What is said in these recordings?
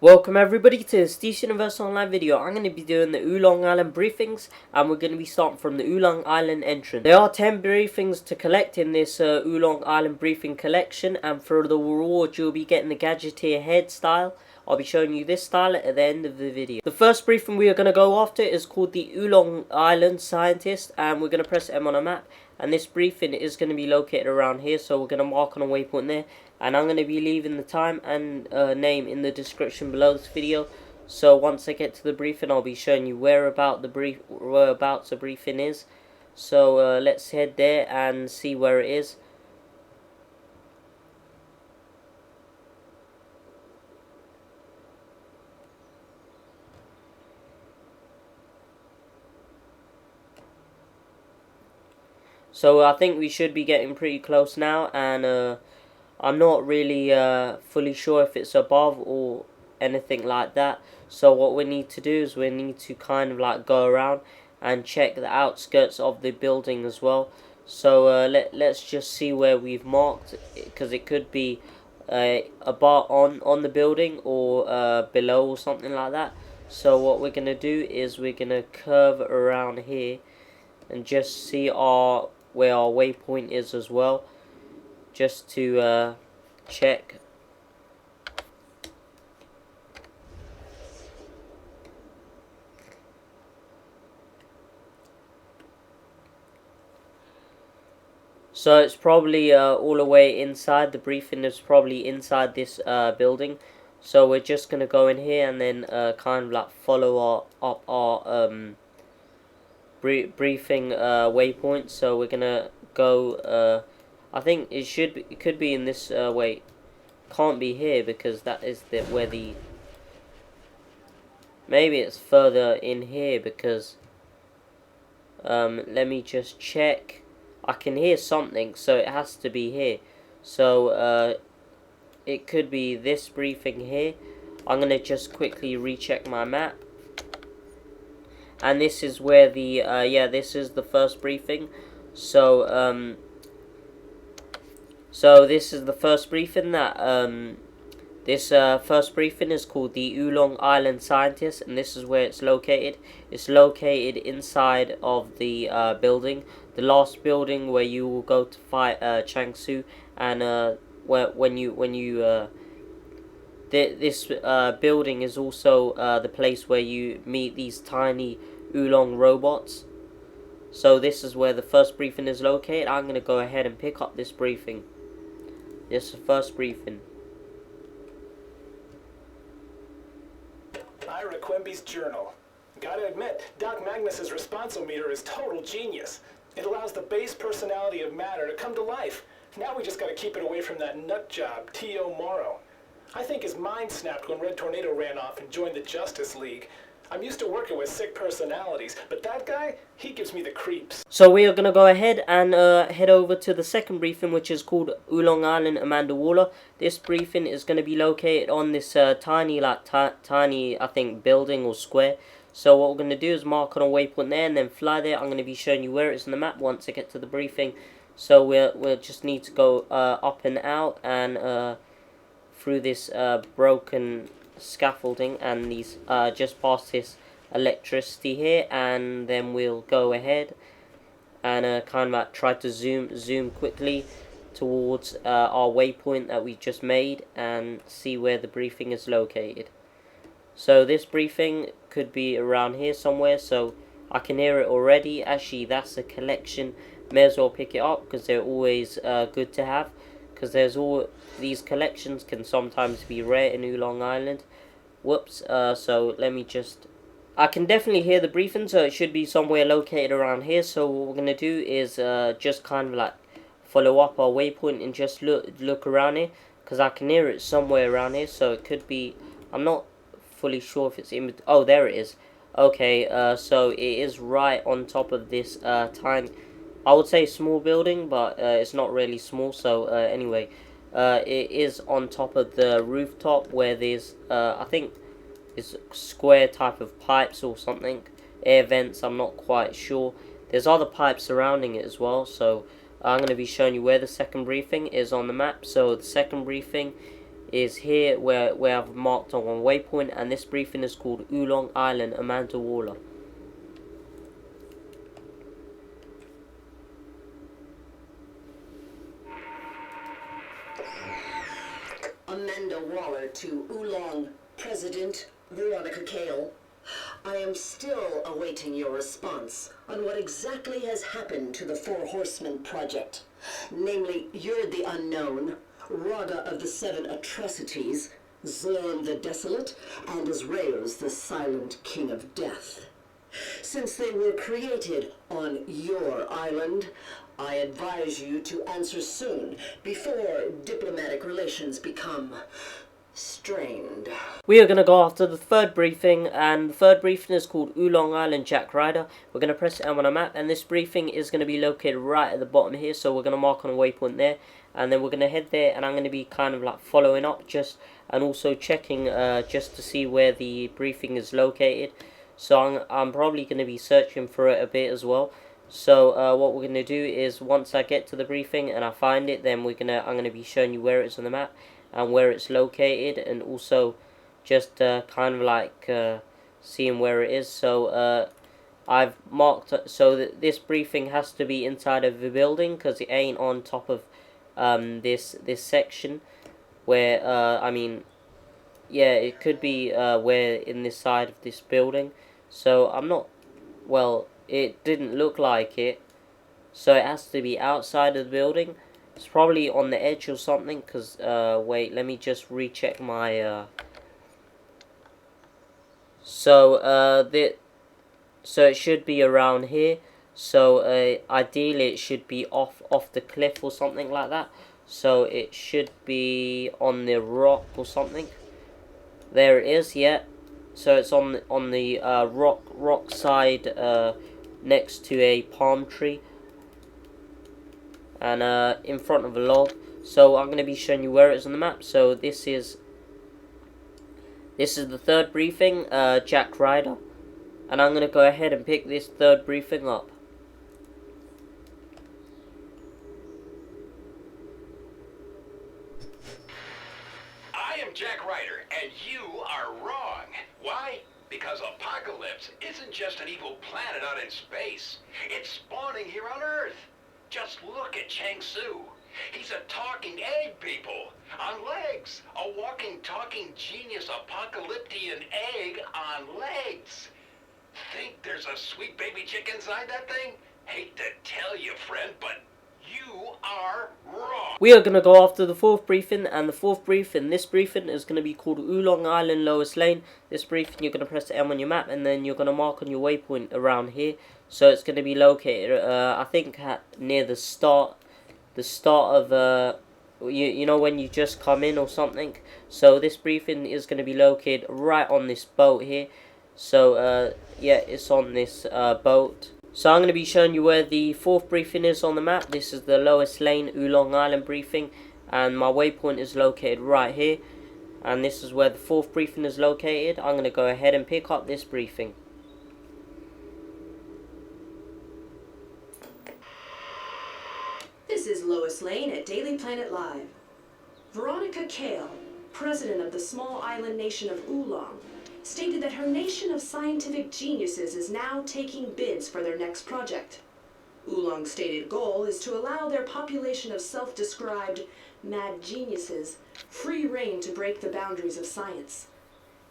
Welcome everybody to this DC Universe Online video. I'm going to be doing the Oolong Island Briefings, and we're going to be starting from the Oolong Island entrance. There are 10 briefings to collect in this Oolong Island Briefing collection, and for the reward you'll be getting the Gadgeteer head style. I'll be showing you this style at the end of the video. The first briefing we are going to go after is called the Oolong Island Scientist, and we're going to press M on a map. And this briefing is going to be located around here, so we're going to mark on a waypoint there. And I'm going to be leaving the time and name in the description below this video. So once I get to the briefing, I'll be showing you whereabouts the briefing is. So let's head there and see where it is. So I think we should be getting pretty close now, and I'm not really fully sure if it's above or anything like that. So what we need to do is we need to kind of like go around and check the outskirts of the building as well. So let's just see where we've marked, because it could be above on the building or below or something like that. So what we're gonna do is we're gonna curve around here and just see where our waypoint is as well, just to check. So it's probably all the way inside. The briefing is probably inside this building. So we're just gonna go in here and then kind of like follow our briefing waypoint. So we're gonna go. I think it could be in this wait. Can't be here because that is where the. Maybe it's further in here because. Let me just check. I can hear something, so it has to be here. So it could be this briefing here. I'm gonna just quickly recheck my map. And this is where the this is the first briefing. So so this is the first briefing that this first briefing is called the Oolong Island Scientist, and this is where it's located. It's located inside of the building, the last building where you will go to fight Chang-Su, and this building is also the place where you meet these tiny Oolong robots. So this is where the first briefing is located. I'm going to go ahead and pick up this briefing. This is the first briefing. Ira Quimby's journal. Gotta admit, Doc Magnus's responsometer is total genius. It allows the base personality of matter to come to life. Now we just gotta keep it away from that nut job, T.O. Morrow. I think his mind snapped when Red Tornado ran off and joined the Justice League. I'm used to working with sick personalities, but that guy, he gives me the creeps. So we are going to go ahead and head over to the second briefing, which is called Oolong Island Amanda Waller. This briefing is going to be located on this tiny, I think, building or square. So what we're going to do is mark on a waypoint there and then fly there. I'm going to be showing you where it is on the map once I get to the briefing. So we'll just need to go up and out and through this broken scaffolding and these just past this electricity here, and then we'll go ahead and kind of like try to zoom quickly towards our waypoint that we just made and see where the briefing is located. So this briefing could be around here somewhere, so I can hear it already. Actually, that's a collection. May as well pick it up because they're always good to have, because there's all these collections can sometimes be rare in Oolong Island. Whoops. So let me just. I can definitely hear the briefing, so it should be somewhere located around here. So what we're gonna do is just kind of like follow up our waypoint and just look around here, because I can hear it somewhere around here. So it could be. I'm not fully sure if it's in. Oh, there it is. Okay. So it is right on top of this tiny. I would say small building, but it's not really small. So anyway, it is on top of the rooftop where there's I think it's square type of pipes or something, air vents. I'm not quite sure. There's other pipes surrounding it as well. So I'm going to be showing you where the second briefing is on the map. So the second briefing is here where I've marked on one waypoint, and this briefing is called Oolong Island Amanda Waller. Amanda Waller to Oolong President Veronica Kale. I am still awaiting your response on what exactly has happened to the Four Horsemen project. Namely, you're the unknown, Raga of the Seven Atrocities, Zorn the Desolate, and Azrael's the Silent King of Death. Since they were created on your island, I advise you to answer soon, before diplomatic relations become strained. We are going to go after the third briefing, and the third briefing is called Oolong Island Jack Ryder. We're going to press M on a map, and this briefing is going to be located right at the bottom here, so we're going to mark on a waypoint there, and then we're going to head there, and I'm going to be kind of like following up and also checking just to see where the briefing is located. So I'm probably going to be searching for it a bit as well. So what we're going to do is, once I get to the briefing and I find it, then I'm going to be showing you where it's on the map and where it's located, and also just kind of like seeing where it is. So I've marked so that this briefing has to be inside of the building, because it ain't on top of this section where I mean, yeah, it could be where in this side of this building. So I'm not, well, it didn't look like it, so it has to be outside of the building. It's probably on the edge or something, because wait, let me just recheck my so it should be around here. So ideally it should be off the cliff or something like that. So it should be on the rock or something. There it is, yeah. So it's on the rock side next to a palm tree, and in front of a log. So I'm going to be showing you where it is on the map. So this is the third briefing, Jack Ryder, and I'm going to go ahead and pick this third briefing up. I am Jack Ryder, and you are wrong. Why? Because Apocalypse isn't just an evil planet out in space. It's spawning here on Earth. Just look at Chang Su. He's a talking egg, people. On legs. A walking, talking genius apocalyptian egg on legs. Think there's a sweet baby chick inside that thing? Hate to tell you, friend, but you are wrong. We are going to go after the fourth briefing, and the fourth briefing, this briefing is going to be called Oolong Island Lois Lane. This briefing, you're going to press M on your map, and then you're going to mark on your waypoint around here. So it's going to be located, I think, near the start of, you know, when you just come in or something. So this briefing is going to be located right on this boat here. So yeah, it's on this boat. So I'm going to be showing you where the fourth briefing is on the map. This is the Lois Lane Oolong Island briefing, and my waypoint is located right here, and this is where the fourth briefing is located. I'm going to go ahead and pick up this briefing. This is Lois Lane at Daily Planet Live. Veronica Kale, president of the small island nation of Oolong, stated that her nation of scientific geniuses is now taking bids for their next project. Oolong's stated goal is to allow their population of self-described mad geniuses free rein to break the boundaries of science.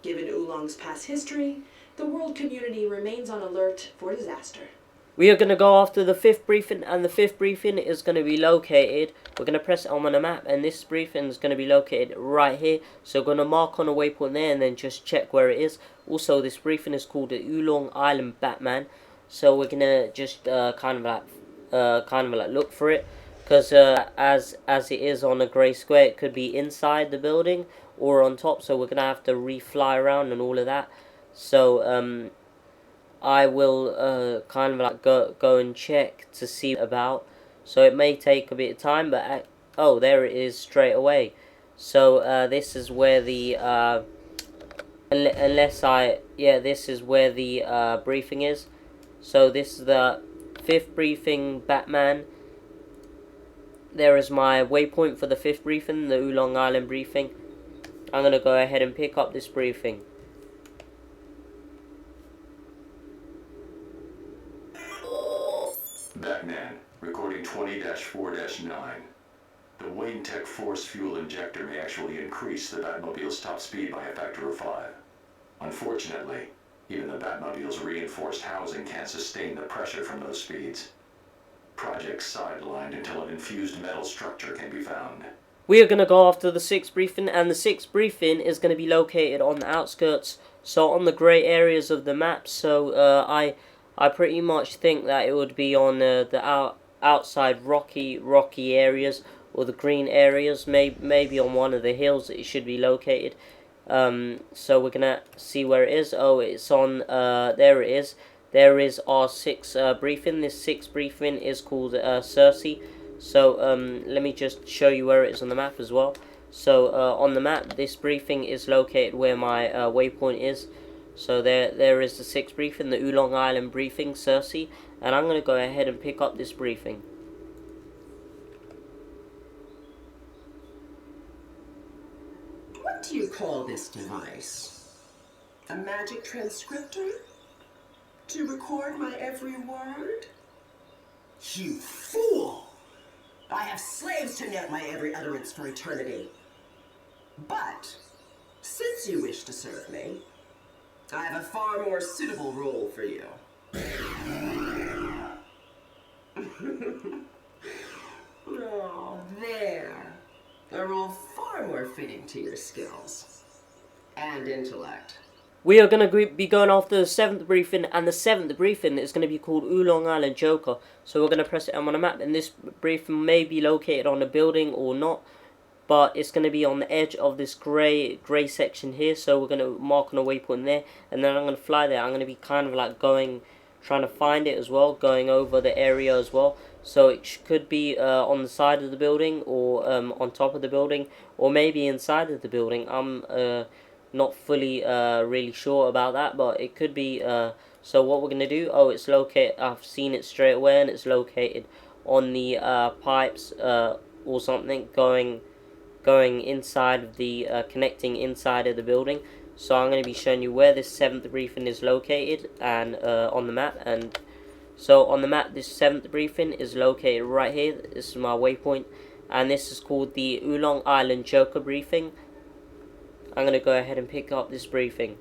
Given Oolong's past history, the world community remains on alert for disaster. We are going to go after the fifth briefing, and the fifth briefing is going to be located, we're going to press M on the map, and this briefing is going to be located right here. So we're going to mark on a waypoint there and then just check where it is. Also, this briefing is called the Oolong Island Batman. So we're going to just kind of like look for it, because as it is on a grey square, it could be inside the building or on top. So we're going to have to re-fly around and all of that. So I will kind of like go and check to see about. So it may take a bit of time, but oh, there it is straight away. So this is where the this is where the briefing is. So this is the fifth briefing, Batman. There is my waypoint for the fifth briefing, the Oolong Island briefing. I'm going to go ahead and pick up this briefing. Batman, recording 20-4-9. The Wayne Tech Force fuel injector may actually increase the Batmobile's top speed by a factor of 5. Unfortunately, even the Batmobile's reinforced housing can't sustain the pressure from those speeds. Project sidelined until an infused metal structure can be found. We are going to go after the 6th briefing, and the 6th briefing is going to be located on the outskirts, so on the grey areas of the map. So I pretty much think that it would be on the outside rocky areas, or the green areas, maybe on one of the hills it should be located. So we're gonna see where it is. Oh, it's on, there it is. There is our 6th briefing. This 6th briefing is called Circe. So let me just show you where it is on the map as well. So on the map, this briefing is located where my waypoint is. So there is the 6th briefing, the Oolong Island briefing, Circe, and I'm going to go ahead and pick up this briefing. What do you call this device? A magic transcriptor? To record my every word? You fool! I have slaves to note my every utterance for eternity. But, since you wish to serve me, I have a far more suitable role for you. Oh, there. A role far more fitting to your skills and intellect. We are going to be going after the 7th briefing, and the 7th briefing is going to be called Oolong Island Joker. So we're going to press it on the map, and this briefing may be located on a building or not, but it's going to be on the edge of this grey section here. So we're going to mark on a waypoint there, and then I'm going to fly there. I'm going to be kind of like trying to find it as well, going over the area as well. So it could be on the side of the building, or on top of the building, or maybe inside of the building. I'm not fully really sure about that, but it could be. So what we're going to do, oh, it's located, I've seen it straight away, and it's located on the pipes or something, going inside of the, connecting inside of the building. So I'm going to be showing you where this 7th briefing is located, and on the map. And so on the map, this 7th briefing is located right here. This is my waypoint, and this is called the Oolong Island Joker briefing. I'm going to go ahead and pick up this briefing.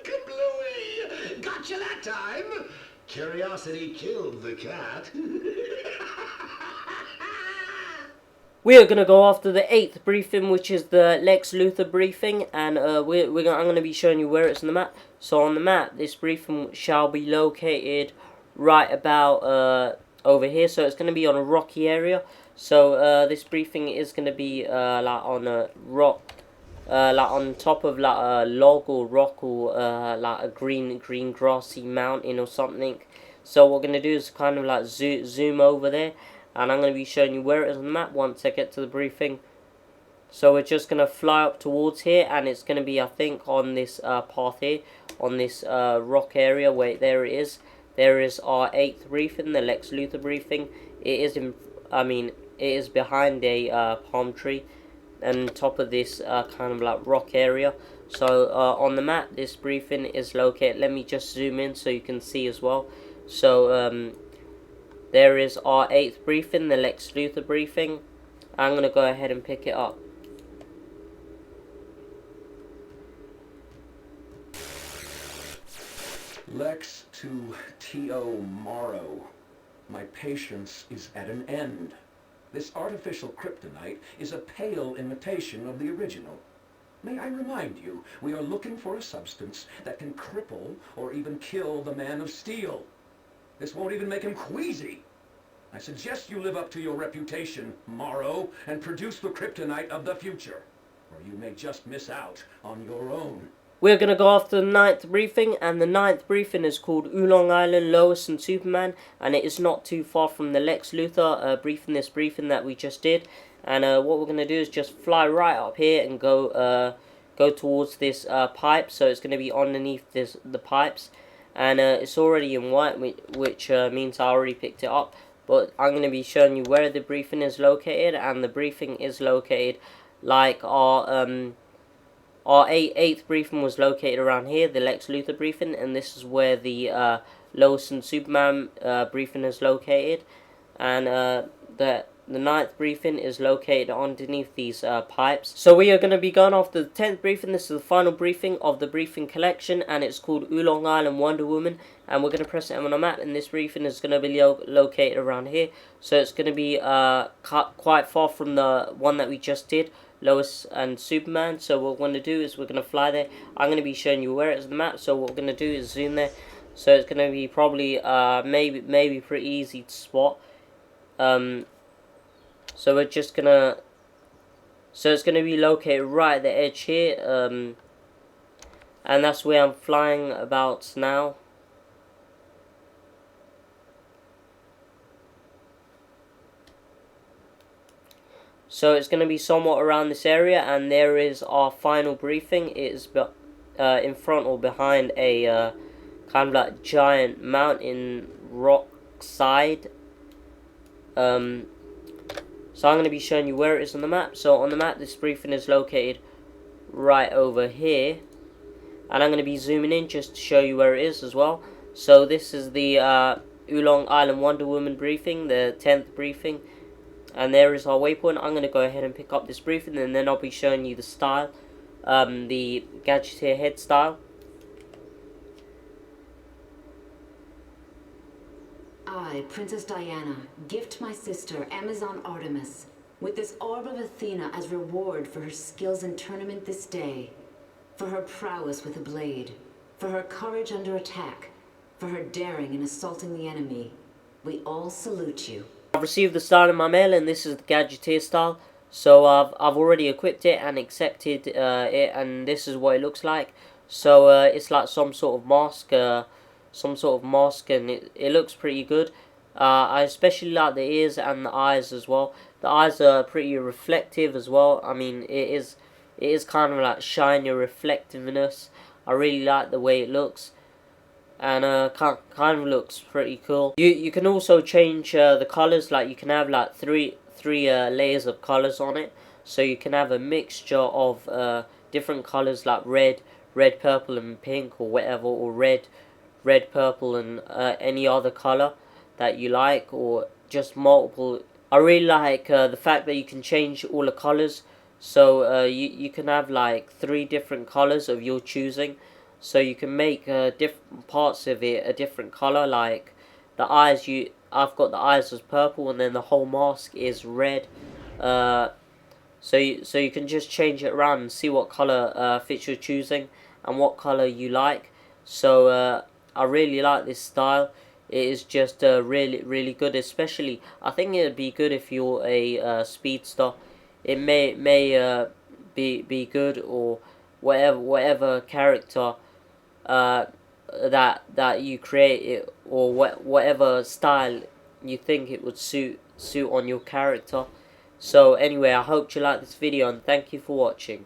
Kablooey! Gotcha that time! Curiosity killed the cat. We are going to go after the 8th briefing, which is the Lex Luthor briefing, and I'm going to be showing you where it's on the map. So on the map, this briefing shall be located right about over here. So it's going to be on a rocky area. So this briefing is going to be like on a rock, like on top of like a log or rock, or like a green grassy mountain or something. So what we're going to do is kind of like zoom over there, and I'm going to be showing you where it is on the map once I get to the briefing. So we're just going to fly up towards here, and it's going to be, I think, on this path here, on this rock area. Wait, there it is. There is our 8th briefing, the Lex Luthor briefing. It is it is behind a palm tree, and top of this kind of like rock area. So on the map, this briefing is located. Let me just zoom in so you can see as well. So there is our 8th briefing, the Lex Luthor briefing. I'm going to go ahead and pick it up. Lex to T.O. Morrow. My patience is at an end. This artificial kryptonite is a pale imitation of the original. May I remind you, we are looking for a substance that can cripple or even kill the Man of Steel. This won't even make him queasy. I suggest you live up to your reputation, Morrow, and produce the kryptonite of the future, or you may just miss out on your own. We're going to go after the 9th briefing, and the 9th briefing is called Oolong Island, Lois and Superman, and it is not too far from the Lex Luthor briefing that we just did. And what we're going to do is just fly right up here and go towards this pipe. So it's going to be underneath the pipes, and it's already in white, which means I already picked it up. But I'm going to be showing you where the briefing is located, and the briefing is located like our eighth briefing was located around here, the Lex Luthor briefing, and this is where the Lois and Superman briefing is located, and the ninth briefing is located underneath these pipes. So we are going to be going off the 10th briefing. This is the final briefing of the briefing collection, and it's called Oolong Island Wonder Woman, and we're going to press it on a map, and this briefing is going to be located around here. So it's going to be quite far from the one that we just did, Lois and Superman. So what we're going to do is we're going to fly there. I'm going to be showing you where it is on the map, so what we're going to do is zoom there. So it's going to be probably maybe pretty easy to spot. So we're just gonna, so it's gonna be located right at the edge here, and that's where I'm flying about now. So it's gonna be somewhat around this area, and there is our final briefing. It is in front or behind a kind of like giant mountain rock side. So I'm going to be showing you where it is on the map. So on the map, this briefing is located right over here. And I'm going to be zooming in just to show you where it is as well. So this is the Oolong Island Wonder Woman briefing, the 10th briefing. And there is our waypoint. I'm going to go ahead and pick up this briefing, and then I'll be showing you the style, the Gadgeteer head style. I, Princess Diana, gift my sister, Amazon Artemis, with this orb of Athena as reward for her skills in tournament this day, for her prowess with a blade, for her courage under attack, for her daring in assaulting the enemy. We all salute you. I've received the style in my mail, and this is the Gadgeteer style. So I've already equipped it and accepted it, and this is what it looks like. So it's like some sort of mask. And it looks pretty good. I especially like the ears and the eyes as well. The eyes are pretty reflective as well. I mean, it is kind of like shiny reflectiveness. I really like the way it looks, and kind of looks pretty cool. You can also change the colors. Like you can have like three layers of colors on it. So you can have a mixture of different colors like red, purple, and pink, or whatever, or red, purple, and any other color that you like, or just multiple. I really like the fact that you can change all the colors. So you can have like 3 different colors of your choosing. So you can make different parts of it a different color. Like the eyes, I've got the eyes as purple, and then the whole mask is red. So you can just change it around and see what color fits your choosing and what color you like. So I really like this style. It is just really good. Especially, I think it would be good if you're a speedster. It may be good, or whatever character that you create it, or whatever style you think it would suit on your character. So anyway, I hope you like this video, and thank you for watching.